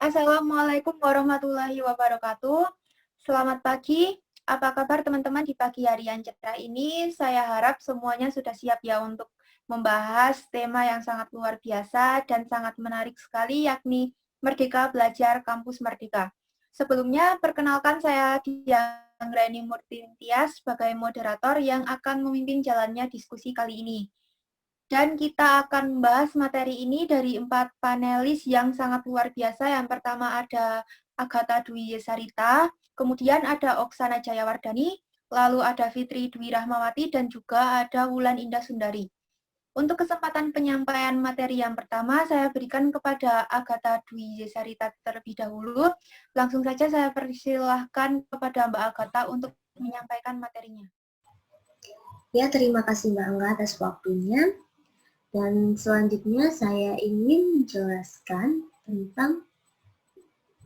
Assalamualaikum warahmatullahi wabarakatuh. Selamat pagi. Apa kabar teman-teman di pagi hari yang cerah ini? Saya harap semuanya sudah siap ya untuk membahas tema yang sangat luar biasa dan sangat menarik sekali, yakni Merdeka Belajar Kampus Merdeka. Sebelumnya, perkenalkan saya Dianggreni Murtintias sebagai moderator yang akan memimpin jalannya diskusi kali ini. Dan kita akan membahas materi ini dari 4 panelis yang sangat luar biasa. Yang pertama ada Agatha Dwi Sarita, kemudian ada Oksana Jayawardani, lalu ada Fitri Dwi Rahmawati, dan juga ada Wulan Indah Sundari. Untuk kesempatan penyampaian materi yang pertama, saya berikan kepada Agatha Dwi Sarita terlebih dahulu. Langsung saja saya persilahkan kepada Mbak Agatha untuk menyampaikan materinya. Ya, terima kasih Mbak Angga atas waktunya. Dan selanjutnya saya ingin menjelaskan tentang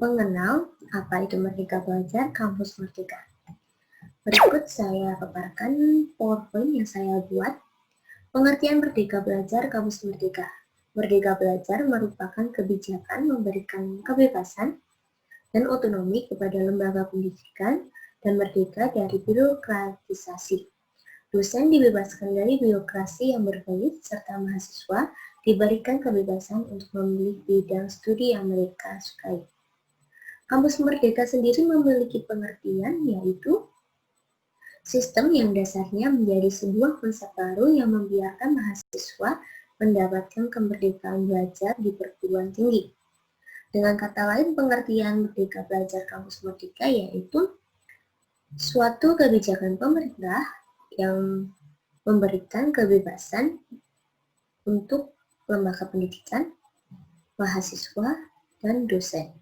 mengenal apa itu Merdeka Belajar Kampus Merdeka. Berikut saya paparkan PowerPoint yang saya buat. Pengertian Merdeka Belajar Kampus Merdeka. Merdeka Belajar merupakan kebijakan memberikan kebebasan dan otonomi kepada lembaga pendidikan dan merdeka dari birokratisasi. Dosen dibebaskan dari birokrasi yang berbau, serta mahasiswa diberikan kebebasan untuk memilih bidang studi yang mereka sukai. Kampus Merdeka sendiri memiliki pengertian, yaitu sistem yang dasarnya menjadi sebuah konsep baru yang membiarkan mahasiswa mendapatkan kemerdekaan belajar di perguruan tinggi. Dengan kata lain, pengertian Merdeka Belajar Kampus Merdeka yaitu suatu kebijakan pemerintah yang memberikan kebebasan untuk lembaga pendidikan, mahasiswa, dan dosen.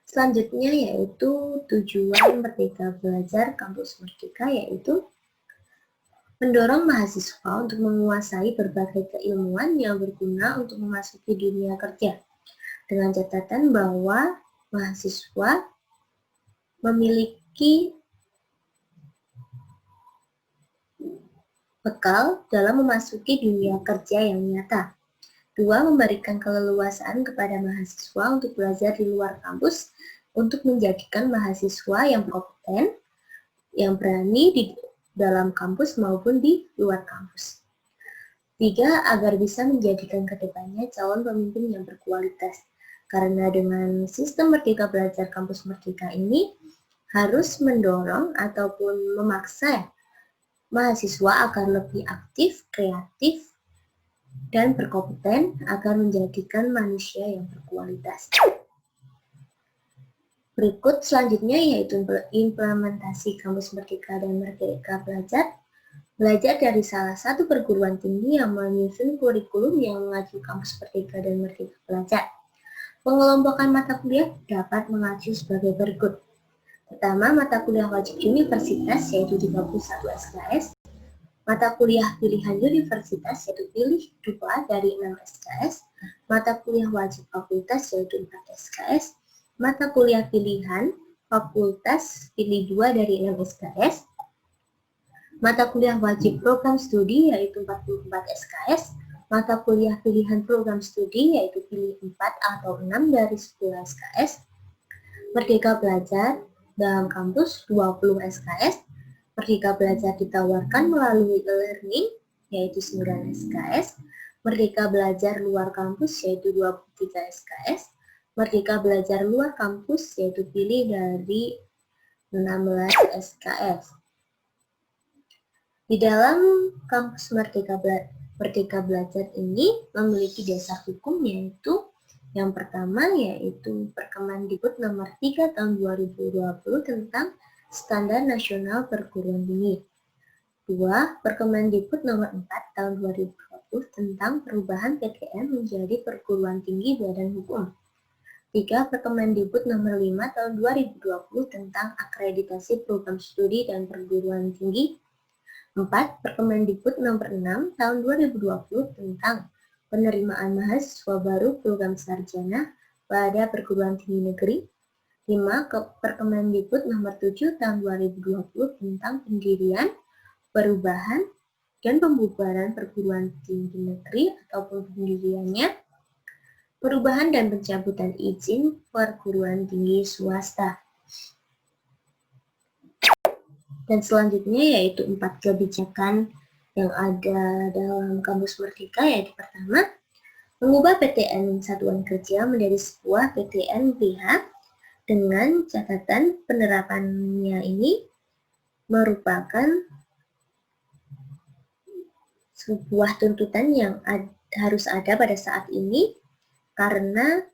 Selanjutnya yaitu tujuan Merdeka Belajar Kampus Merdeka yaitu mendorong mahasiswa untuk menguasai berbagai keilmuan yang berguna untuk memasuki dunia kerja, dengan catatan bahwa mahasiswa memiliki bekal dalam memasuki dunia kerja yang nyata. 2. Memberikan keleluasaan kepada mahasiswa untuk belajar di luar kampus untuk menjadikan mahasiswa yang kompeten, yang berani di dalam kampus maupun di luar kampus. 3. Agar bisa menjadikan kedepannya calon pemimpin yang berkualitas. Karena dengan sistem Merdeka Belajar Kampus Merdeka ini harus mendorong ataupun memaksa mahasiswa agar lebih aktif, kreatif, dan berkompeten agar menjadikan manusia yang berkualitas. Berikut selanjutnya yaitu implementasi Kampus Merdeka dan Merdeka Belajar. Belajar dari salah satu perguruan tinggi yang menyusun kurikulum yang mengacu Kampus Merdeka dan Merdeka Belajar. Pengelompokan mata kuliah dapat mengacu sebagai berikut. Pertama, mata kuliah wajib universitas yaitu 31 SKS. Mata kuliah pilihan universitas yaitu pilih 2 dari 6 SKS. Mata kuliah wajib fakultas yaitu 4 SKS. Mata kuliah pilihan fakultas pilih 2 dari 6 SKS. Mata kuliah wajib program studi yaitu 44 SKS. Mata kuliah pilihan program studi yaitu pilih 4 atau 6 dari 10 SKS. Merdeka Belajar dalam kampus 20 SKS. Merdeka Belajar ditawarkan melalui e-learning yaitu 9 SKS. Merdeka Belajar luar kampus yaitu 23 SKS. Merdeka Belajar luar kampus yaitu pilih dari 16 SKS. Di dalam kampus Merdeka Belajar ini memiliki dasar hukum yaitu yang pertama yaitu Perkemendikbud nomor 3 tahun 2020 tentang Standar Nasional Perguruan Tinggi. 2. Perkemendikbud nomor 4 tahun 2020 tentang perubahan PTN menjadi perguruan tinggi badan hukum. 3. Perkemendikbud nomor 5 tahun 2020 tentang akreditasi program studi dan perguruan tinggi. 4. Perkemendikbud nomor 6 tahun 2020 tentang penerimaan mahasiswa baru program sarjana pada perguruan tinggi negeri. 5. Perkemendikbud nomor 7 tahun 2020 tentang pendirian, perubahan, dan pembubaran perguruan tinggi negeri ataupun pendiriannya. perubahan dan pencabutan izin perguruan tinggi swasta. Dan selanjutnya yaitu 4 kebijakan yang ada dalam Kampus Merdeka, yaitu pertama, mengubah PTN Satuan Kerja menjadi sebuah PTN PH dengan catatan penerapannya ini merupakan sebuah tuntutan yang harus ada pada saat ini karena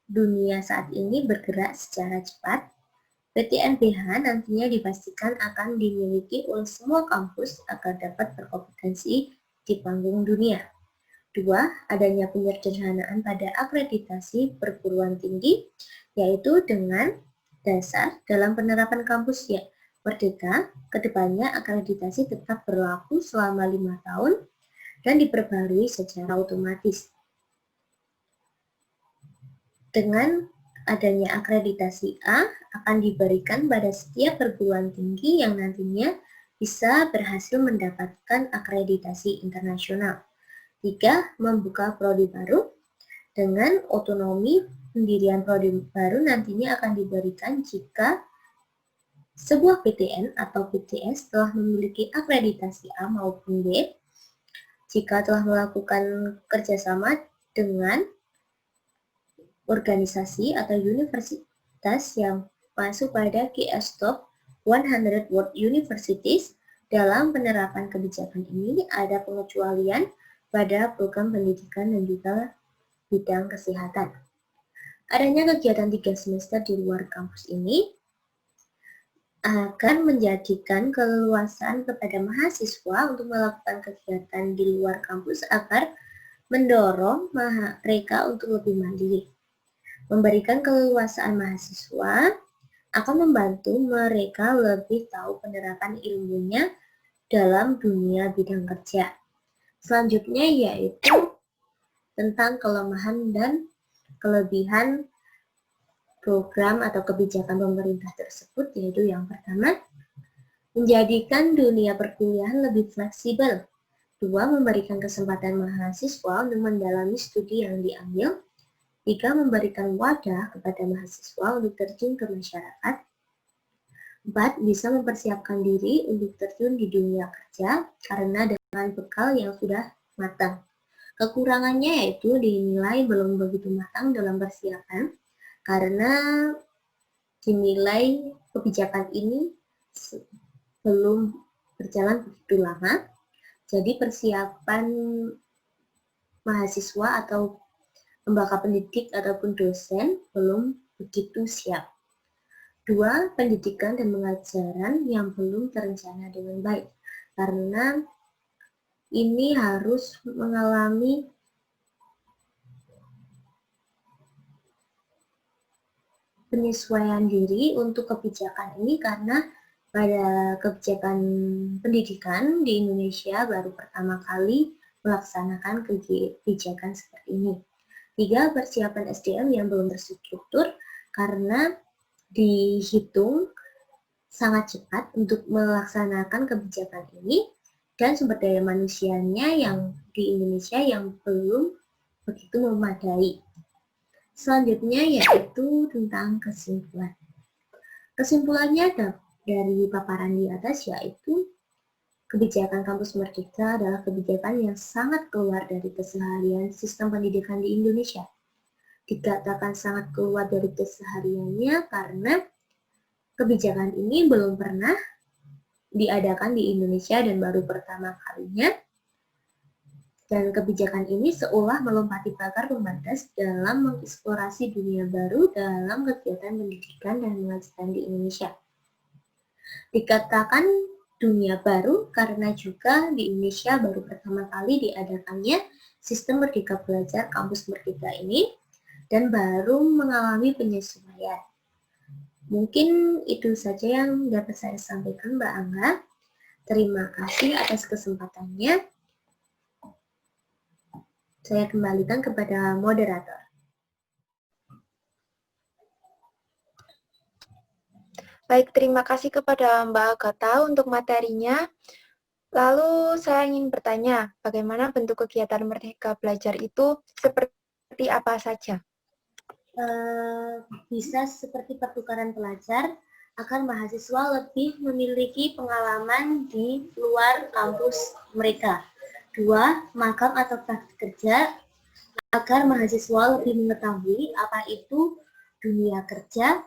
dunia saat ini bergerak secara cepat. PTN PH nantinya dipastikan akan dimiliki oleh semua kampus agar dapat berkompetensi di panggung dunia. 2. Adanya penyederhanaan pada akreditasi perguruan tinggi, yaitu dengan dasar dalam penerapan kampus ya Merdeka, kedepannya akreditasi tetap berlaku selama 5 tahun dan diperbarui secara otomatis. Dengan adanya akreditasi A akan diberikan pada setiap perguruan tinggi yang nantinya bisa berhasil mendapatkan akreditasi internasional. 3. Membuka prodi baru. Dengan otonomi pendirian prodi baru nantinya akan diberikan jika sebuah PTN atau PTS telah memiliki akreditasi A maupun B, jika telah melakukan kerjasama dengan organisasi atau universitas yang masuk pada GS Top 100 World Universities. Dalam penerapan kebijakan ini ada pengecualian pada program pendidikan dan juga bidang kesehatan. Adanya kegiatan 3 semester di luar kampus ini akan menjadikan keleluasaan kepada mahasiswa untuk melakukan kegiatan di luar kampus agar mendorong mereka untuk lebih mandiri. Memberikan keleluasaan mahasiswa akan membantu mereka lebih tahu penerapan ilmunya dalam dunia bidang kerja. Selanjutnya yaitu tentang kelemahan dan kelebihan program atau kebijakan pemerintah tersebut, yaitu yang pertama, menjadikan dunia perkuliahan lebih fleksibel. 2. Memberikan kesempatan mahasiswa untuk mendalami studi yang diambil. 3. Memberikan wadah kepada mahasiswa untuk terjun ke masyarakat. 4. Bisa mempersiapkan diri untuk terjun di dunia kerja karena dengan bekal yang sudah matang. Kekurangannya yaitu dinilai belum begitu matang dalam persiapan karena dinilai kebijakan ini belum berjalan begitu lama. Jadi persiapan mahasiswa atau lembaga pendidik ataupun dosen belum begitu siap. 2. Pendidikan dan pengajaran yang belum terencana dengan baik, karena ini harus mengalami penyesuaian diri untuk kebijakan ini karena pada kebijakan pendidikan di Indonesia baru pertama kali melaksanakan kebijakan seperti ini. 3. Persiapan SDM yang belum terstruktur karena dihitung sangat cepat untuk melaksanakan kebijakan ini dan sumber daya manusianya yang di Indonesia yang belum begitu memadai. Selanjutnya yaitu tentang kesimpulan. Kesimpulannya dari paparan di atas yaitu kebijakan Kampus Merdeka adalah kebijakan yang sangat keluar dari keseharian sistem pendidikan di Indonesia. Dikatakan sangat keluar dari kesehariannya karena kebijakan ini belum pernah diadakan di Indonesia dan baru pertama kalinya. Dan kebijakan ini seolah melompati pagar pembatas dalam mengeksplorasi dunia baru dalam kegiatan pendidikan dan pengajaran di Indonesia. Dikatakan dunia baru karena juga di Indonesia baru pertama kali diadakannya sistem Merdeka Belajar Kampus Merdeka ini dan baru mengalami penyesuaian. Mungkin itu saja yang dapat saya sampaikan, Mbak Angga. Terima kasih atas kesempatannya. Saya kembalikan kepada moderator. Baik, terima kasih kepada Mbak Agatha untuk materinya. Lalu saya ingin bertanya, bagaimana bentuk kegiatan Merdeka Belajar itu seperti seperti apa saja? Bisa seperti pertukaran pelajar agar mahasiswa lebih memiliki pengalaman di luar kampus mereka. 2. Magang atau praktik kerja agar mahasiswa lebih mengetahui apa itu dunia kerja,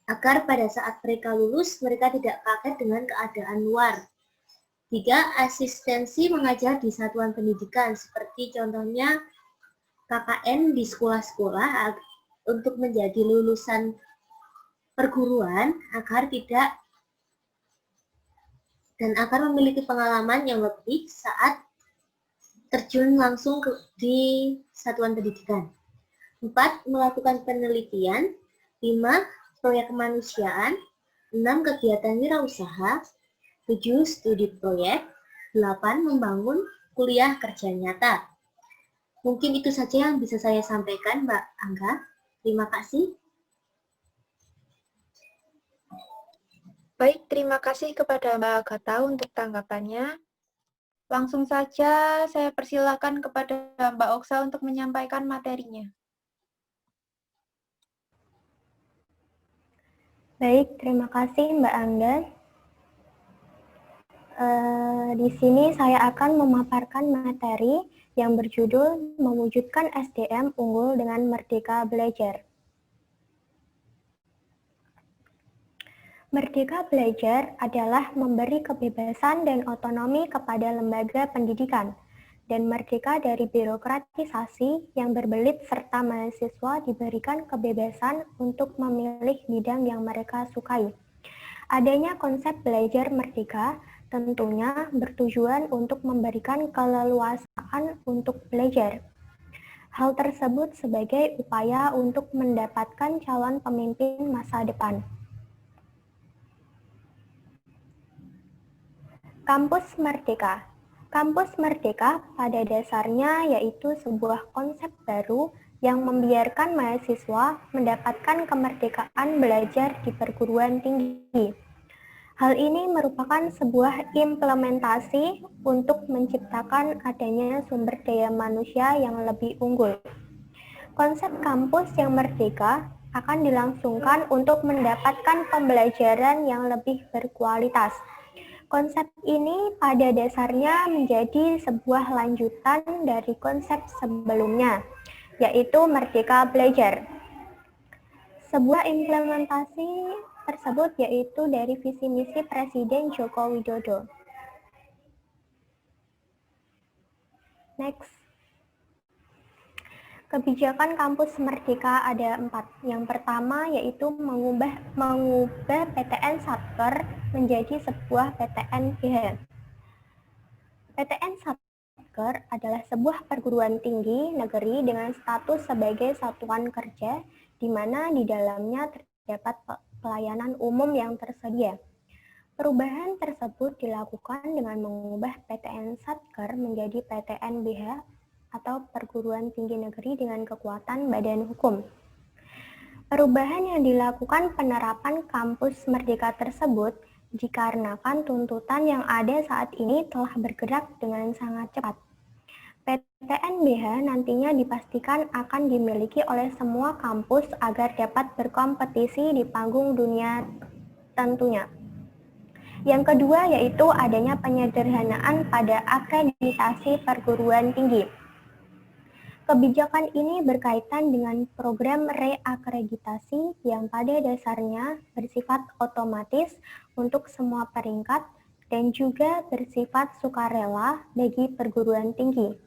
agar pada saat mereka lulus mereka tidak kaget dengan keadaan luar. 3. Asistensi mengajar di satuan pendidikan, seperti contohnya KKN di sekolah-sekolah untuk menjadi lulusan perguruan agar tidak dan agar memiliki pengalaman yang lebih saat terjun langsung di satuan pendidikan. 4. Melakukan penelitian. 5. Proyek kemanusiaan. 6. Kegiatan wirausaha. 7. Studi proyek. 8. Membangun kuliah kerja nyata. Mungkin itu saja yang bisa saya sampaikan, Mbak Angga. Terima kasih. Baik, terima kasih kepada Mbak Agatha untuk tanggapannya. Langsung saja saya persilakan kepada Mbak Oksa untuk menyampaikan materinya. Baik, terima kasih Mbak Angga. Di sini saya akan memaparkan materi yang berjudul Mewujudkan SDM Unggul dengan Merdeka Belajar. Merdeka belajar adalah memberi kebebasan dan otonomi kepada lembaga pendidikan, dan merdeka dari birokratisasi yang berbelit serta mahasiswa diberikan kebebasan untuk memilih bidang yang mereka sukai. Adanya konsep belajar merdeka tentunya bertujuan untuk memberikan keleluasaan untuk belajar. Hal tersebut sebagai upaya untuk mendapatkan calon pemimpin masa depan. Kampus Merdeka. Kampus Merdeka pada dasarnya yaitu sebuah konsep baru yang membiarkan mahasiswa mendapatkan kemerdekaan belajar di perguruan tinggi. Hal ini merupakan sebuah implementasi untuk menciptakan adanya sumber daya manusia yang lebih unggul. Konsep kampus yang merdeka akan dilangsungkan untuk mendapatkan pembelajaran yang lebih berkualitas. Konsep ini pada dasarnya menjadi sebuah lanjutan dari konsep sebelumnya, yaitu Merdeka Belajar. Sebuah implementasi tersebut yaitu dari visi misi Presiden Joko Widodo. Next. Kebijakan kampus Merdeka ada 4. Yang pertama yaitu mengubah PTN Satker menjadi sebuah PTN BH. PTN Satker adalah sebuah perguruan tinggi negeri dengan status sebagai satuan kerja, di mana di dalamnya terdapat pelayanan umum yang tersedia. Perubahan tersebut dilakukan dengan mengubah PTN Satker menjadi PTN BH atau perguruan tinggi negeri dengan kekuatan badan hukum. Perubahan yang dilakukan penerapan kampus Merdeka tersebut dikarenakan tuntutan yang ada saat ini telah bergerak dengan sangat cepat. PTN BH nantinya dipastikan akan dimiliki oleh semua kampus agar dapat berkompetisi di panggung dunia tentunya. Yang kedua yaitu adanya penyederhanaan pada akreditasi perguruan tinggi. Kebijakan ini berkaitan dengan program reakreditasi yang pada dasarnya bersifat otomatis untuk semua peringkat dan juga bersifat sukarela bagi perguruan tinggi.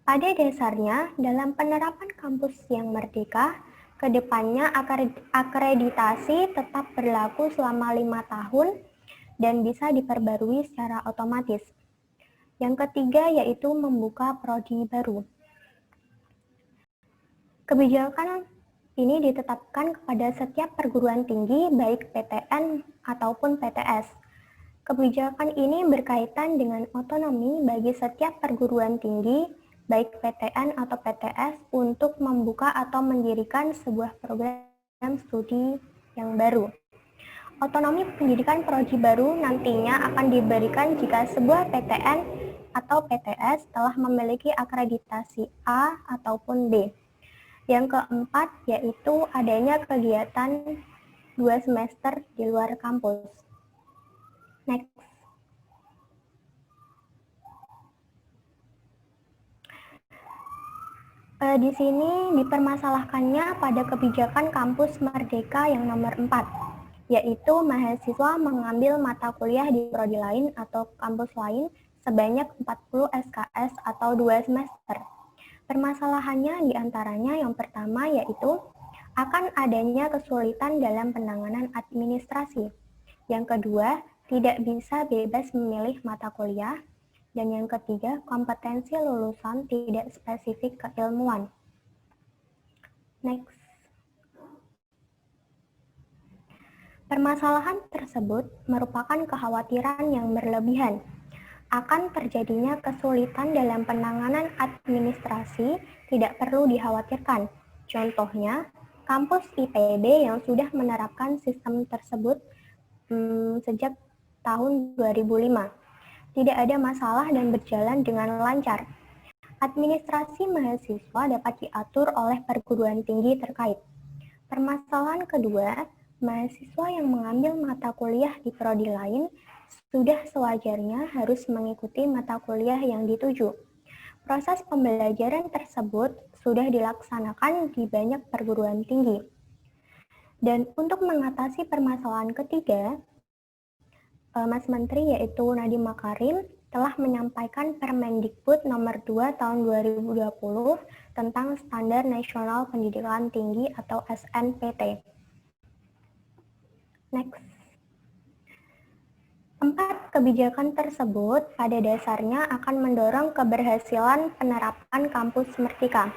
Pada dasarnya, dalam penerapan kampus yang merdeka, kedepannya akreditasi tetap berlaku selama 5 tahun dan bisa diperbarui secara otomatis. Yang ketiga yaitu membuka prodi baru. Kebijakan ini ditetapkan kepada setiap perguruan tinggi baik PTN ataupun PTS. Kebijakan ini berkaitan dengan otonomi bagi setiap perguruan tinggi baik PTN atau PTS untuk membuka atau mendirikan sebuah program studi yang baru. Otonomi pendidikan prodi baru nantinya akan diberikan jika sebuah PTN atau PTS telah memiliki akreditasi A ataupun B. Yang keempat yaitu adanya kegiatan 2 semester di luar kampus. Next. Di sini dipermasalahkannya pada kebijakan kampus Merdeka yang nomor 4, yaitu mahasiswa mengambil mata kuliah di prodi lain atau kampus lain sebanyak 40 SKS atau 2 semester. Permasalahannya diantaranya yang pertama yaitu akan adanya kesulitan dalam penanganan administrasi. Yang kedua, tidak bisa bebas memilih mata kuliah. Dan yang ketiga, kompetensi lulusan tidak spesifik keilmuan. Next. Permasalahan tersebut merupakan kekhawatiran yang berlebihan. Akan terjadinya kesulitan dalam penanganan administrasi tidak perlu dikhawatirkan. Contohnya, kampus IPB yang sudah menerapkan sistem tersebut sejak tahun 2005. Tidak ada masalah dan berjalan dengan lancar. Administrasi mahasiswa dapat diatur oleh perguruan tinggi terkait. Permasalahan kedua, mahasiswa yang mengambil mata kuliah di prodi lain sudah sewajarnya harus mengikuti mata kuliah yang dituju. Proses pembelajaran tersebut sudah dilaksanakan di banyak perguruan tinggi. Dan untuk mengatasi permasalahan ketiga, Mas Menteri yaitu Nadiem Makarim telah menyampaikan Permendikbud nomor 2 tahun 2020 tentang Standar Nasional Pendidikan Tinggi atau SNPT. Next. 4 kebijakan tersebut pada dasarnya akan mendorong keberhasilan penerapan kampus Merdeka.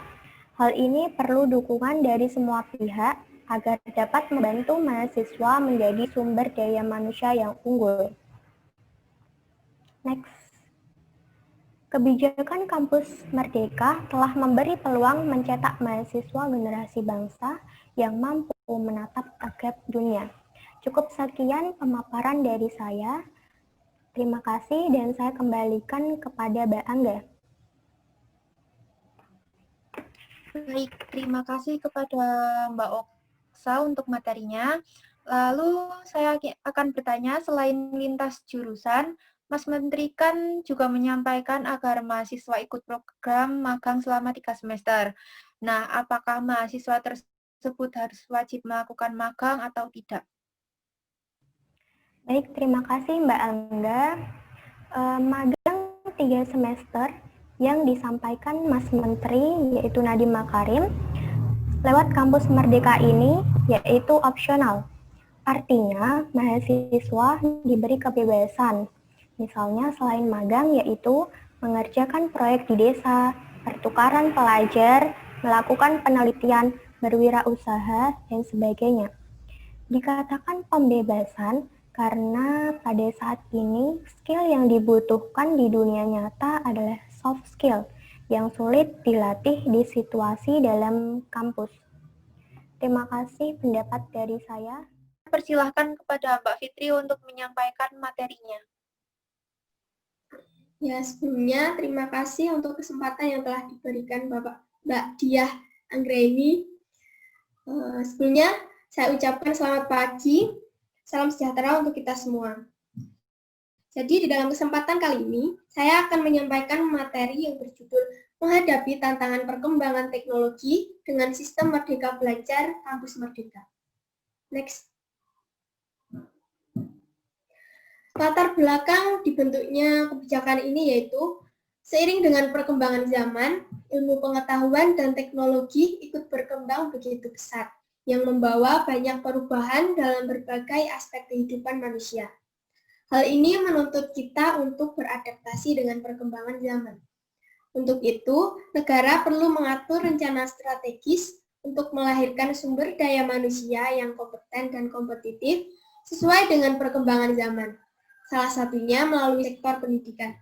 Hal ini perlu dukungan dari semua pihak agar dapat membantu mahasiswa menjadi sumber daya manusia yang unggul. Next. Kebijakan kampus Merdeka telah memberi peluang mencetak mahasiswa generasi bangsa yang mampu menatap tagar dunia. Cukup sekian pemaparan dari saya. Terima kasih dan saya kembalikan kepada Mbak Angga. Baik, terima kasih kepada Mbak Oksa untuk materinya. Lalu saya akan bertanya, selain lintas jurusan, Mas Menteri kan juga menyampaikan agar mahasiswa ikut program magang selama 3 semester. Nah, apakah mahasiswa tersebut harus wajib melakukan magang atau tidak? Baik, terima kasih Mbak Angga. Magang 3 semester yang disampaikan Mas Menteri yaitu Nadiem Makarim lewat kampus Merdeka ini yaitu opsional. Artinya mahasiswa diberi kebebasan. Misalnya selain magang yaitu mengerjakan proyek di desa, pertukaran pelajar, melakukan penelitian, berwirausaha, dan sebagainya. Dikatakan pembebasan karena pada saat ini skill yang dibutuhkan di dunia nyata adalah soft skill yang sulit dilatih di situasi dalam kampus. Terima kasih pendapat dari saya. Persilahkan kepada Mbak Fitri untuk menyampaikan materinya. Ya, sebelumnya terima kasih untuk kesempatan yang telah diberikan Mbak Diah Anggraini. Sebelumnya saya ucapkan selamat pagi, salam sejahtera untuk kita semua. Jadi di dalam kesempatan kali ini, saya akan menyampaikan materi yang berjudul Menghadapi Tantangan Perkembangan Teknologi dengan Sistem Merdeka Belajar Kampus Merdeka. Next. Latar belakang dibentuknya kebijakan ini yaitu seiring dengan perkembangan zaman, ilmu pengetahuan dan teknologi ikut berkembang begitu pesat, yang membawa banyak perubahan dalam berbagai aspek kehidupan manusia. Hal ini menuntut kita untuk beradaptasi dengan perkembangan zaman. Untuk itu, negara perlu mengatur rencana strategis untuk melahirkan sumber daya manusia yang kompeten dan kompetitif sesuai dengan perkembangan zaman. Salah satunya melalui sektor pendidikan.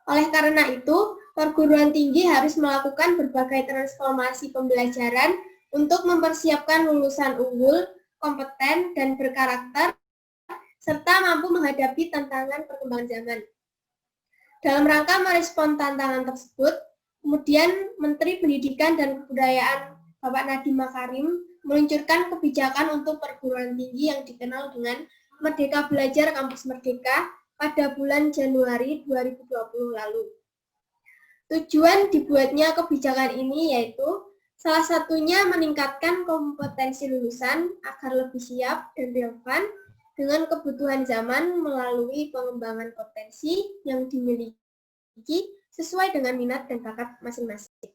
Oleh karena itu, perguruan tinggi harus melakukan berbagai transformasi pembelajaran untuk mempersiapkan lulusan unggul, kompeten, dan berkarakter, serta mampu menghadapi tantangan perkembangan zaman. Dalam rangka merespon tantangan tersebut, kemudian Menteri Pendidikan dan Kebudayaan Bapak Nadiem Makarim meluncurkan kebijakan untuk perguruan tinggi yang dikenal dengan Merdeka Belajar Kampus Merdeka pada bulan Januari 2020 lalu. Tujuan dibuatnya kebijakan ini yaitu salah satunya meningkatkan kompetensi lulusan agar lebih siap dan relevan dengan kebutuhan zaman melalui pengembangan potensi yang dimiliki sesuai dengan minat dan bakat masing-masing.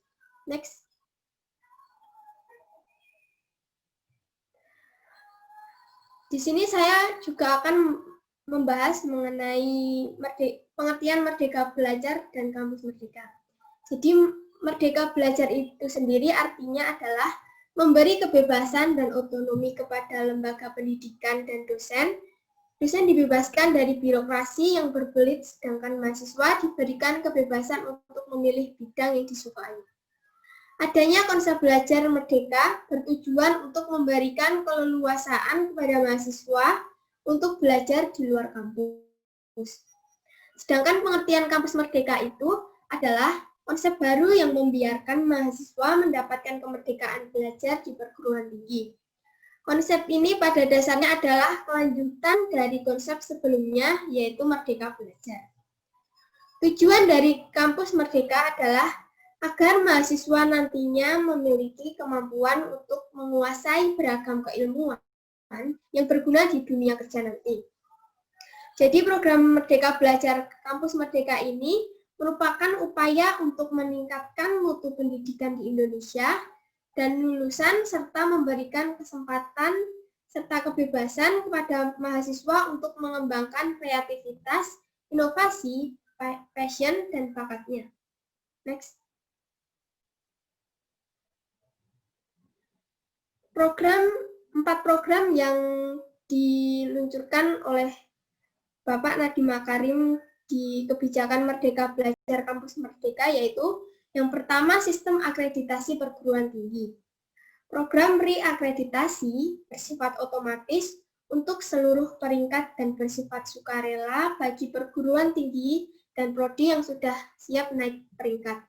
Next. Di sini saya juga akan membahas mengenai pengertian Merdeka Belajar dan Kampus Merdeka. Jadi Merdeka Belajar itu sendiri artinya adalah memberi kebebasan dan otonomi kepada lembaga pendidikan dan dosen. Dosen dibebaskan dari birokrasi yang berbelit, sedangkan mahasiswa diberikan kebebasan untuk memilih bidang yang disukai. Adanya konsep belajar merdeka bertujuan untuk memberikan keleluasaan kepada mahasiswa untuk belajar di luar kampus. Sedangkan pengertian kampus merdeka itu adalah konsep baru yang membiarkan mahasiswa mendapatkan kemerdekaan belajar di perguruan tinggi. Konsep ini pada dasarnya adalah kelanjutan dari konsep sebelumnya, yaitu Merdeka Belajar. Tujuan dari kampus merdeka adalah agar mahasiswa nantinya memiliki kemampuan untuk menguasai beragam keilmuan yang berguna di dunia kerja nanti. Jadi program Merdeka Belajar Kampus Merdeka ini merupakan upaya untuk meningkatkan mutu pendidikan di Indonesia dan lulusan serta memberikan kesempatan serta kebebasan kepada mahasiswa untuk mengembangkan kreativitas, inovasi, passion, dan bakatnya. Next. Empat program yang diluncurkan oleh Bapak Nadiem Makarim di kebijakan Merdeka Belajar Kampus Merdeka yaitu yang pertama, sistem akreditasi perguruan tinggi. Program reakreditasi bersifat otomatis untuk seluruh peringkat dan bersifat sukarela bagi perguruan tinggi dan prodi yang sudah siap naik peringkat.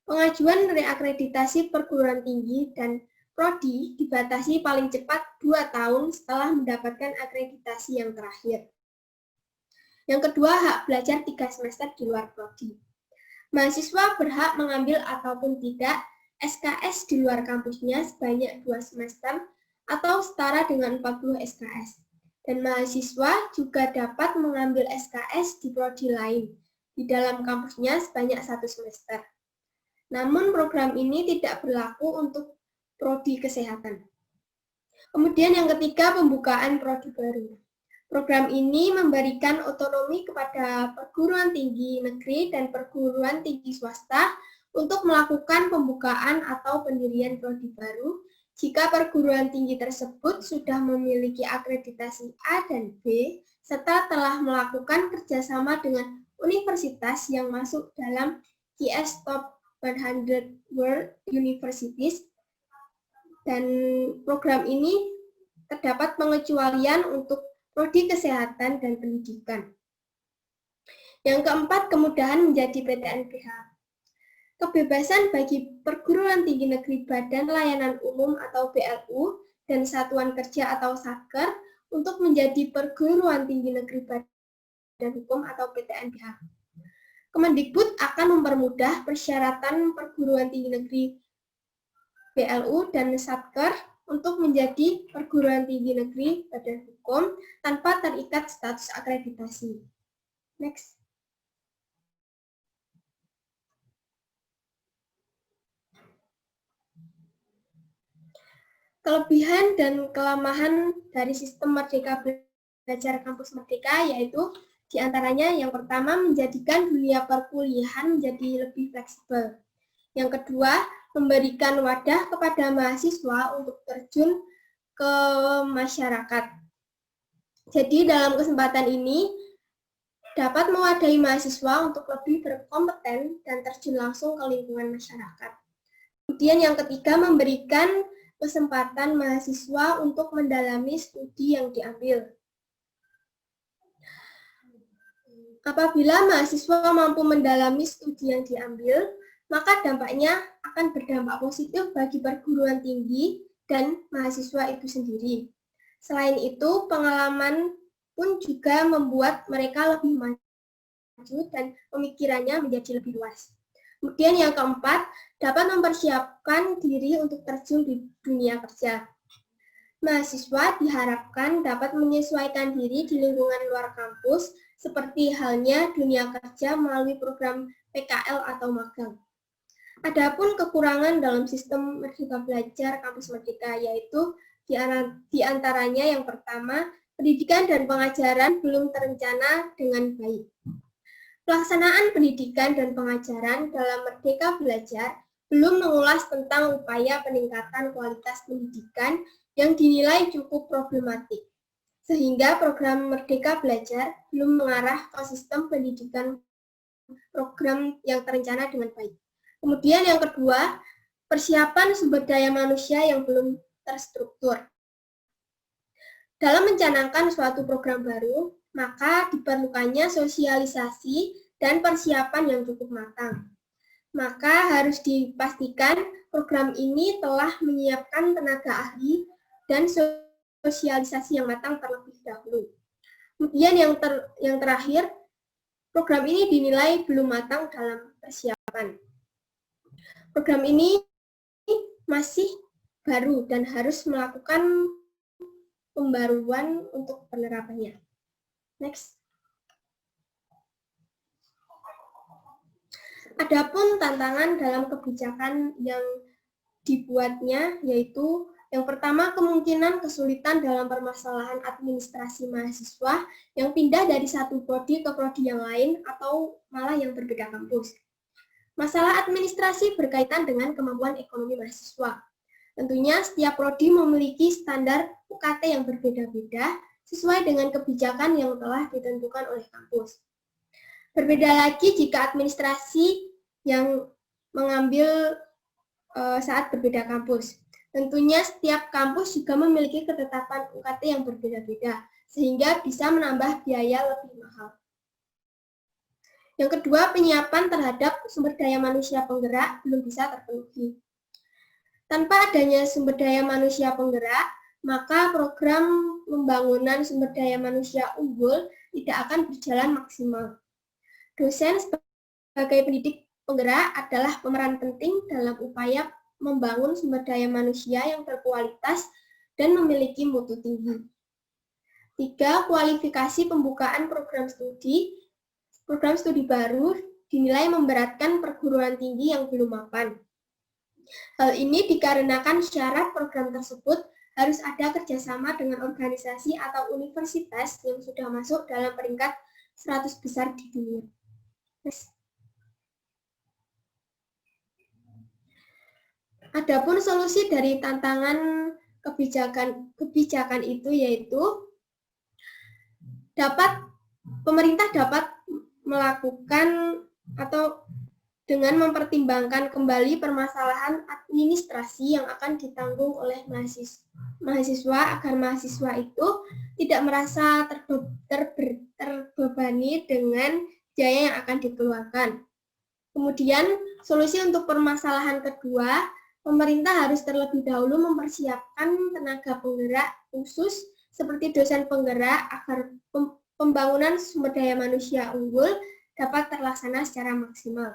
Pengajuan reakreditasi perguruan tinggi dan prodi dibatasi paling cepat 2 tahun setelah mendapatkan akreditasi yang terakhir. Yang kedua, hak belajar 3 semester di luar prodi. Mahasiswa berhak mengambil ataupun tidak SKS di luar kampusnya sebanyak 2 semester atau setara dengan 40 SKS. Dan mahasiswa juga dapat mengambil SKS di prodi lain di dalam kampusnya sebanyak 1 semester. Namun program ini tidak berlaku untuk prodi kesehatan. Kemudian yang ketiga, pembukaan prodi baru. Program ini memberikan otonomi kepada perguruan tinggi negeri dan perguruan tinggi swasta untuk melakukan pembukaan atau pendirian prodi baru jika perguruan tinggi tersebut sudah memiliki akreditasi A dan B serta telah melakukan kerjasama dengan universitas yang masuk dalam QS Top 100 World Universities, dan program ini terdapat pengecualian untuk prodi kesehatan dan pendidikan. Yang keempat, kemudahan menjadi PTNBH. Kebebasan bagi perguruan tinggi negeri Badan Layanan Umum atau BLU dan Satuan Kerja atau Satker untuk menjadi perguruan tinggi negeri Badan Hukum atau PTNBH. Kemendikbud akan mempermudah persyaratan perguruan tinggi negeri BLU dan Satker untuk menjadi perguruan tinggi negeri Badan Hukum tanpa terikat status akreditasi. Next. Kelebihan dan kelemahan dari sistem Merdeka Belajar Kampus Merdeka yaitu diantaranya yang pertama menjadikan dunia perkuliahan menjadi lebih fleksibel. Yang kedua, memberikan wadah kepada mahasiswa untuk terjun ke masyarakat. Jadi dalam kesempatan ini dapat mewadahi mahasiswa untuk lebih berkompeten dan terjun langsung ke lingkungan masyarakat. Kemudian yang ketiga, memberikan kesempatan mahasiswa untuk mendalami studi yang diambil. Apabila mahasiswa mampu mendalami studi yang diambil, maka dampaknya akan berdampak positif bagi perguruan tinggi dan mahasiswa itu sendiri. Selain itu, pengalaman pun juga membuat mereka lebih maju dan pemikirannya menjadi lebih luas. Kemudian yang keempat, dapat mempersiapkan diri untuk terjun di dunia kerja. Mahasiswa diharapkan dapat menyesuaikan diri di lingkungan luar kampus, seperti halnya dunia kerja melalui program PKL atau magang. Adapun kekurangan dalam sistem Merdeka Belajar Kampus Merdeka yaitu di antaranya yang pertama, pendidikan dan pengajaran belum terencana dengan baik. Pelaksanaan pendidikan dan pengajaran dalam Merdeka Belajar belum mengulas tentang upaya peningkatan kualitas pendidikan yang dinilai cukup problematik, sehingga program Merdeka Belajar belum mengarah ke sistem pendidikan program yang terencana dengan baik. Kemudian yang kedua, persiapan sumber daya manusia yang belum terstruktur. Dalam mencanangkan suatu program baru, maka diperlukannya sosialisasi dan persiapan yang cukup matang. Maka harus dipastikan program ini telah menyiapkan tenaga ahli dan sosialisasi yang matang terlebih dahulu. Kemudian yang terakhir, program ini dinilai belum matang dalam persiapan. Program ini masih baru dan harus melakukan pembaruan untuk penerapannya. Next. Adapun tantangan dalam kebijakan yang dibuatnya yaitu yang pertama, kemungkinan kesulitan dalam permasalahan administrasi mahasiswa yang pindah dari satu prodi ke prodi yang lain atau malah yang berbeda kampus. Masalah administrasi berkaitan dengan kemampuan ekonomi mahasiswa. Tentunya setiap prodi memiliki standar UKT yang berbeda-beda sesuai dengan kebijakan yang telah ditentukan oleh kampus. Berbeda lagi jika administrasi yang mengambil saat berbeda kampus. Tentunya setiap kampus juga memiliki ketetapan UKT yang berbeda-beda, sehingga bisa menambah biaya lebih mahal. Yang kedua, penyiapan terhadap sumber daya manusia penggerak belum bisa terpenuhi. Tanpa adanya sumber daya manusia penggerak, maka program pembangunan sumber daya manusia unggul tidak akan berjalan maksimal. Dosen sebagai pendidik penggerak adalah pemeran penting dalam upaya membangun sumber daya manusia yang berkualitas dan memiliki mutu tinggi. 3. Kualifikasi pembukaan program studi. Program studi baru dinilai memberatkan perguruan tinggi yang belum mapan. Hal ini dikarenakan syarat program tersebut harus ada kerjasama dengan organisasi atau universitas yang sudah masuk dalam peringkat 100 besar di dunia. Adapun solusi dari tantangan kebijakan itu yaitu pemerintah dapat melakukan atau dengan mempertimbangkan kembali permasalahan administrasi yang akan ditanggung oleh mahasiswa agar mahasiswa itu tidak merasa terbebani dengan biaya yang akan dikeluarkan. Kemudian solusi untuk permasalahan kedua, pemerintah harus terlebih dahulu mempersiapkan tenaga penggerak khusus seperti dosen penggerak agar pembangunan sumber daya manusia unggul dapat terlaksana secara maksimal.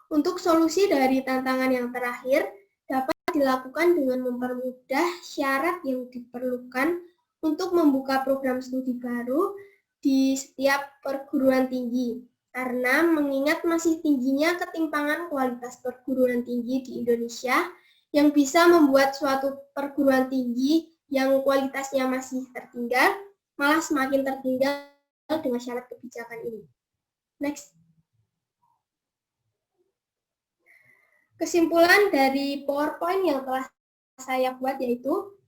Untuk solusi dari tantangan yang terakhir dapat dilakukan dengan mempermudah syarat yang diperlukan untuk membuka program studi baru di setiap perguruan tinggi. Karena mengingat masih tingginya ketimpangan kualitas perguruan tinggi di Indonesia yang bisa membuat suatu perguruan tinggi yang kualitasnya masih tertinggal, malah semakin tertinggal dengan syarat kebijakan ini. Next. Kesimpulan dari PowerPoint yang telah saya buat yaitu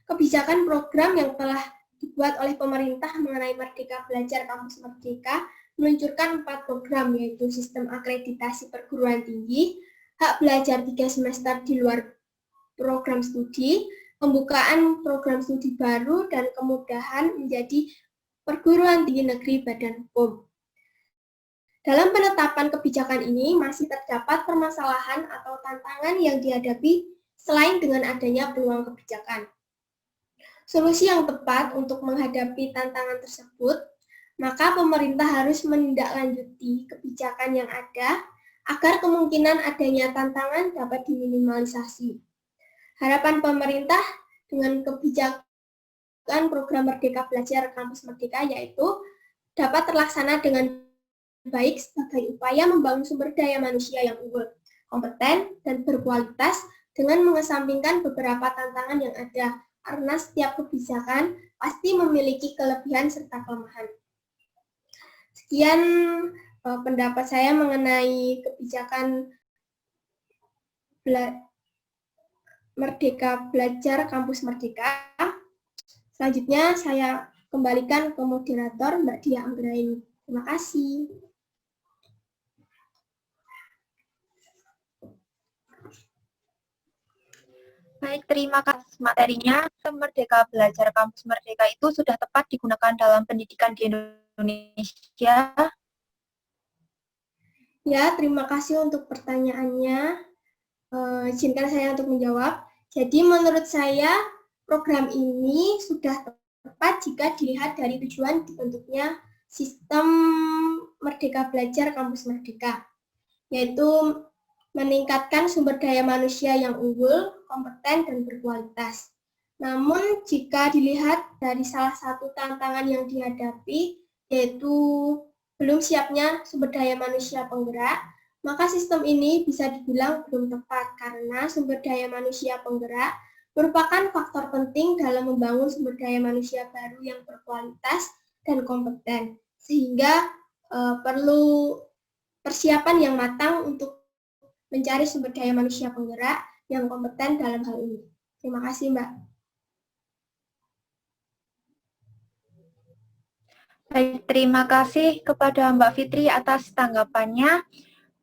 kebijakan program yang telah dibuat oleh pemerintah mengenai Merdeka Belajar Kampus Merdeka meluncurkan 4 program yaitu sistem akreditasi perguruan tinggi, hak belajar 3 semester di luar program studi, pembukaan program studi baru, dan kemudahan menjadi Perguruan Tinggi Negeri Badan POM. Dalam penetapan kebijakan ini masih terdapat permasalahan atau tantangan yang dihadapi selain dengan adanya peluang kebijakan. Solusi yang tepat untuk menghadapi tantangan tersebut, maka pemerintah harus menindaklanjuti kebijakan yang ada agar kemungkinan adanya tantangan dapat diminimalisasi. Harapan pemerintah dengan kebijakan program Merdeka Belajar Kampus Merdeka yaitu dapat terlaksana dengan baik sebagai upaya membangun sumber daya manusia yang unggul, kompeten, dan berkualitas dengan mengesampingkan beberapa tantangan yang ada, karena setiap kebijakan pasti memiliki kelebihan serta kelemahan. Sekian pendapat saya mengenai kebijakan Merdeka Belajar Kampus Merdeka. Selanjutnya saya kembalikan ke moderator Mbak Dia Anggraini. Terima kasih. Baik, terima kasih materinya. Merdeka Belajar Kampus Merdeka itu sudah tepat digunakan dalam pendidikan di Indonesia? Ya, terima kasih untuk pertanyaannya. Izinkan saya untuk menjawab. Jadi menurut saya program ini sudah tepat jika dilihat dari tujuan dibentuknya sistem Merdeka Belajar Kampus Merdeka, yaitu meningkatkan sumber daya manusia yang unggul, kompeten, dan berkualitas. Namun jika dilihat dari salah satu tantangan yang dihadapi, yaitu belum siapnya sumber daya manusia penggerak, maka sistem ini bisa dibilang belum tepat karena sumber daya manusia penggerak merupakan faktor penting dalam membangun sumber daya manusia baru yang berkualitas dan kompeten, sehingga perlu persiapan yang matang untuk mencari sumber daya manusia penggerak yang kompeten dalam hal ini. Terima kasih, Mbak. Baik, terima kasih kepada Mbak Fitri atas tanggapannya.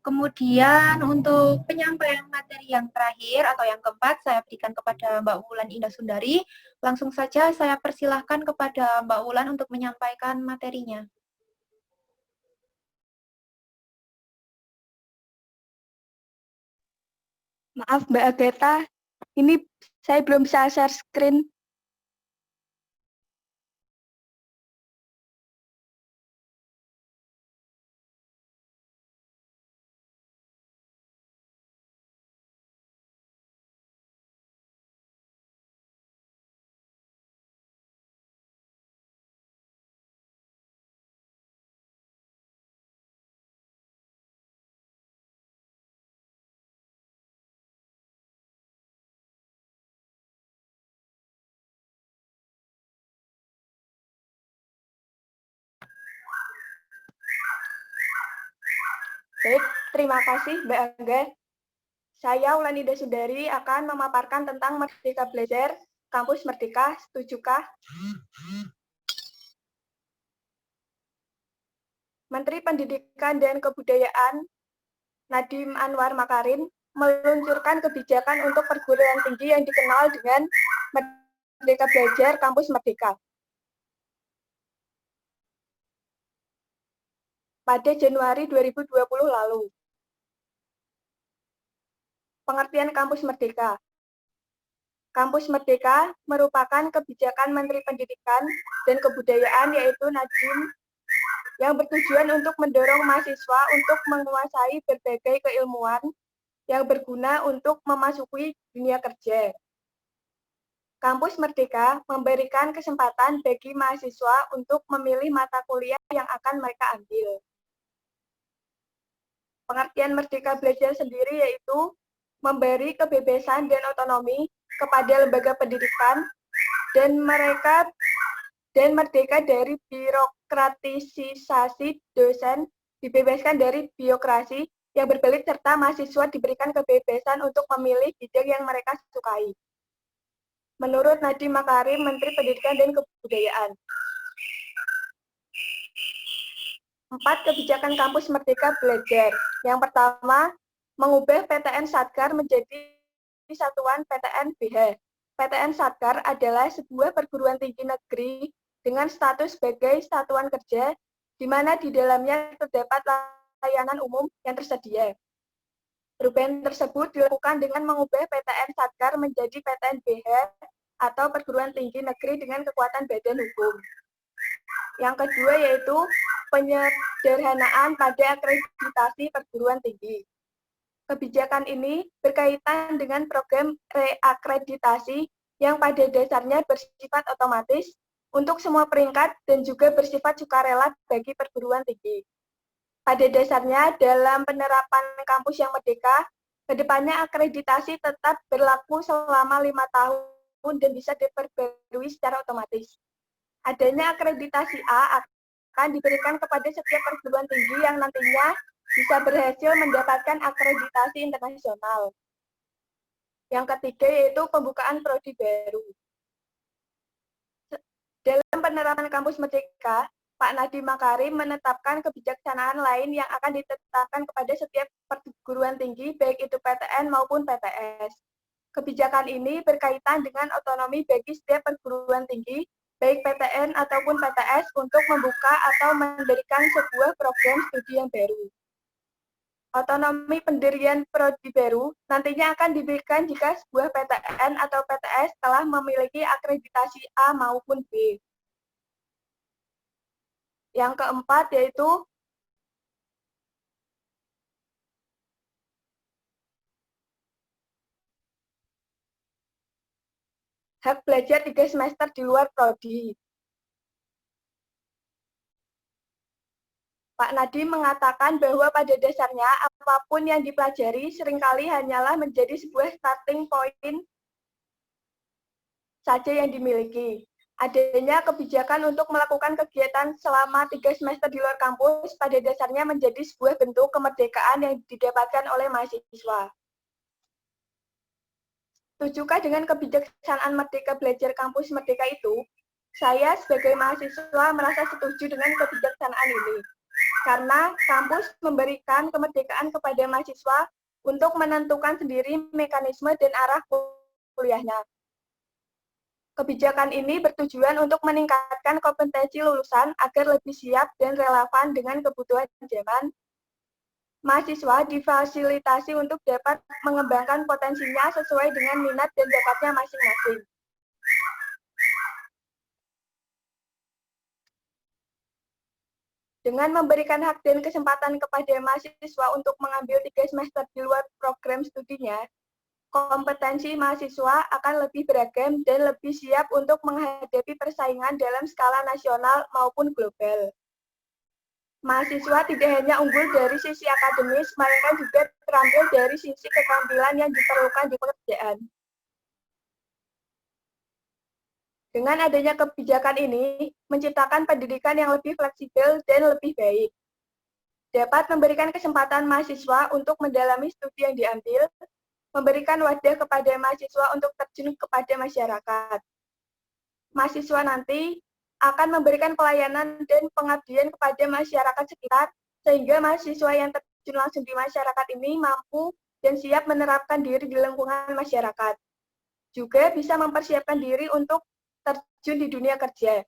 Kemudian untuk penyampaian materi yang terakhir atau yang keempat, saya berikan kepada Mbak Wulan Indah Sundari. Langsung saja saya persilahkan kepada Mbak Wulan untuk menyampaikan materinya. Maaf Mbak Agatha, ini saya belum bisa share screen. Baik, terima kasih Mbak Angga. Saya Wulan Indah Sundari akan memaparkan tentang Merdeka Belajar Kampus Merdeka. Setujukah? Menteri Pendidikan dan Kebudayaan Nadiem Anwar Makarim meluncurkan kebijakan untuk perguruan tinggi yang dikenal dengan Merdeka Belajar Kampus Merdeka. Pada Januari 2020 lalu. Pengertian Kampus Merdeka. Kampus Merdeka merupakan kebijakan Menteri Pendidikan dan Kebudayaan yaitu Nadiem yang bertujuan untuk mendorong mahasiswa untuk menguasai berbagai keilmuan yang berguna untuk memasuki dunia kerja. Kampus Merdeka memberikan kesempatan bagi mahasiswa untuk memilih mata kuliah yang akan mereka ambil. Pengertian Merdeka Belajar sendiri yaitu memberi kebebasan dan otonomi kepada lembaga pendidikan dan merdeka dari birokratisasi dosen, dibebaskan dari birokrasi yang berbelit serta mahasiswa diberikan kebebasan untuk memilih bidang yang mereka sukai. Menurut Nadiem Makarim, Menteri Pendidikan dan Kebudayaan. 4 kebijakan Kampus Merdeka Belajar. Yang pertama, mengubah PTN Satgar menjadi satuan PTN BH. PTN Satgar adalah sebuah perguruan tinggi negeri dengan status sebagai satuan kerja, di mana di dalamnya terdapat layanan umum yang tersedia. Perubahan tersebut dilakukan dengan mengubah PTN Satker menjadi PTN BH atau perguruan tinggi negeri dengan kekuatan badan hukum. Yang kedua yaitu penyederhanaan pada akreditasi perguruan tinggi. Kebijakan ini berkaitan dengan program reakreditasi yang pada dasarnya bersifat otomatis untuk semua peringkat dan juga bersifat sukarela bagi perguruan tinggi. Pada dasarnya, dalam penerapan kampus yang merdeka, kedepannya akreditasi tetap berlaku selama 5 tahun dan bisa diperbarui secara otomatis. Adanya akreditasi A akan diberikan kepada setiap perguruan tinggi yang nantinya bisa berhasil mendapatkan akreditasi internasional. Yang ketiga yaitu pembukaan prodi baru. Dalam penerapan kampus merdeka, Pak Nadiem Makarim menetapkan kebijaksanaan lain yang akan ditetapkan kepada setiap perguruan tinggi, baik itu PTN maupun PTS. Kebijakan ini berkaitan dengan otonomi bagi setiap perguruan tinggi, baik PTN ataupun PTS, untuk membuka atau mendirikan sebuah program studi yang baru. Otonomi pendirian prodi baru nantinya akan diberikan jika sebuah PTN atau PTS telah memiliki akreditasi A maupun B. Yang keempat yaitu hak belajar 3 semester di luar prodi. Pak Nadiem mengatakan bahwa pada dasarnya apapun yang dipelajari seringkali hanyalah menjadi sebuah starting point saja yang dimiliki. Adanya kebijakan untuk melakukan kegiatan selama 3 semester di luar kampus pada dasarnya menjadi sebuah bentuk kemerdekaan yang didapatkan oleh mahasiswa. Setujukah dengan kebijaksanaan Merdeka Belajar Kampus Merdeka itu? Saya sebagai mahasiswa merasa setuju dengan kebijaksanaan ini. Karena kampus memberikan kemerdekaan kepada mahasiswa untuk menentukan sendiri mekanisme dan arah kuliahnya. Kebijakan ini bertujuan untuk meningkatkan kompetensi lulusan agar lebih siap dan relevan dengan kebutuhan zaman. Mahasiswa difasilitasi untuk dapat mengembangkan potensinya sesuai dengan minat dan bakatnya masing-masing. Dengan memberikan hak dan kesempatan kepada mahasiswa untuk mengambil 3 semester di luar program studinya, kompetensi mahasiswa akan lebih beragam dan lebih siap untuk menghadapi persaingan dalam skala nasional maupun global. Mahasiswa tidak hanya unggul dari sisi akademis, melainkan juga terampil dari sisi keterampilan yang diperlukan di pekerjaan. Dengan adanya kebijakan ini, menciptakan pendidikan yang lebih fleksibel dan lebih baik. Dapat memberikan kesempatan mahasiswa untuk mendalami studi yang diambil, memberikan wadah kepada mahasiswa untuk terjun kepada masyarakat. Mahasiswa nanti akan memberikan pelayanan dan pengabdian kepada masyarakat sekitar, sehingga mahasiswa yang terjun langsung di masyarakat ini mampu dan siap menerapkan diri di lingkungan masyarakat. Juga bisa mempersiapkan diri untuk terjun di dunia kerja.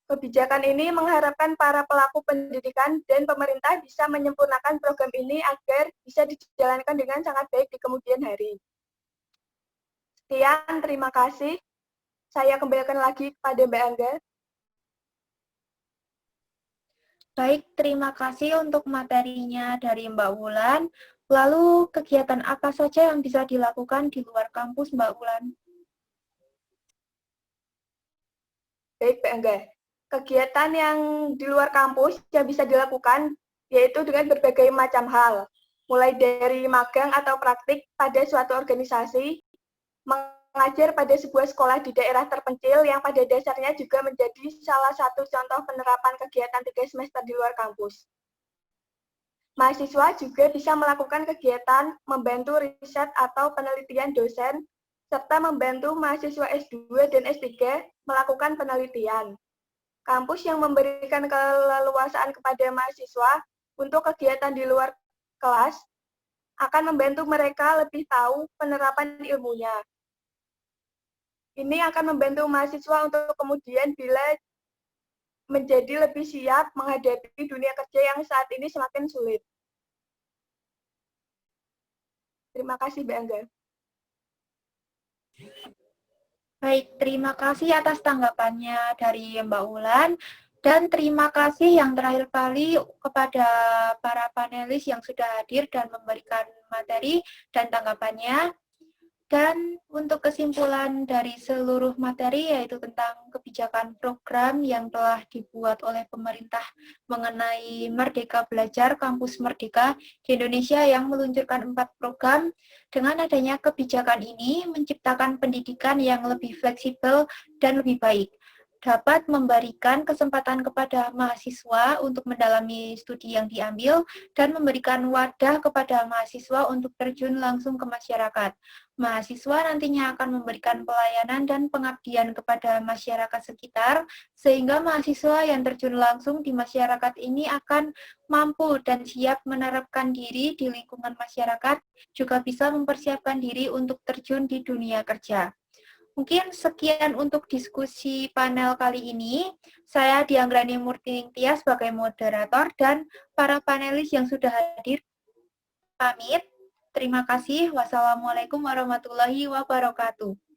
Kebijakan ini mengharapkan para pelaku pendidikan dan pemerintah bisa menyempurnakan program ini agar bisa dijalankan dengan sangat baik di kemudian hari. Sekian, terima kasih. Saya kembalikan lagi kepada Mbak Angga. Baik, terima kasih untuk materinya dari Mbak Wulan. Lalu, kegiatan apa saja yang bisa dilakukan di luar kampus, Mbak Wulan? Baik, Mbak Angga. Kegiatan yang di luar kampus yang bisa dilakukan yaitu dengan berbagai macam hal, mulai dari magang atau praktik pada suatu organisasi, mengajar pada sebuah sekolah di daerah terpencil yang pada dasarnya juga menjadi salah satu contoh penerapan kegiatan 3 semester di luar kampus. Mahasiswa juga bisa melakukan kegiatan membantu riset atau penelitian dosen, serta membantu mahasiswa S2 dan S3 melakukan penelitian. Kampus yang memberikan keleluasaan kepada mahasiswa untuk kegiatan di luar kelas akan membantu mereka lebih tahu penerapan ilmunya. Ini akan membantu mahasiswa untuk kemudian bila menjadi lebih siap menghadapi dunia kerja yang saat ini semakin sulit. Terima kasih, Mbak Angga. Baik, terima kasih atas tanggapannya dari Mbak Ulan. Dan terima kasih yang terakhir kali kepada para panelis yang sudah hadir dan memberikan materi dan tanggapannya. Dan untuk kesimpulan dari seluruh materi yaitu tentang kebijakan program yang telah dibuat oleh pemerintah mengenai Merdeka Belajar Kampus Merdeka di Indonesia yang meluncurkan 4 program. Dengan adanya kebijakan ini menciptakan pendidikan yang lebih fleksibel dan lebih baik, dapat memberikan kesempatan kepada mahasiswa untuk mendalami studi yang diambil dan memberikan wadah kepada mahasiswa untuk terjun langsung ke masyarakat. Mahasiswa nantinya akan memberikan pelayanan dan pengabdian kepada masyarakat sekitar, sehingga mahasiswa yang terjun langsung di masyarakat ini akan mampu dan siap menerapkan diri di lingkungan masyarakat, juga bisa mempersiapkan diri untuk terjun di dunia kerja. Mungkin sekian untuk diskusi panel kali ini. Saya Dianggrani Murtiningsih sebagai moderator dan para panelis yang sudah hadir pamit. Terima kasih. Wassalamualaikum warahmatullahi wabarakatuh.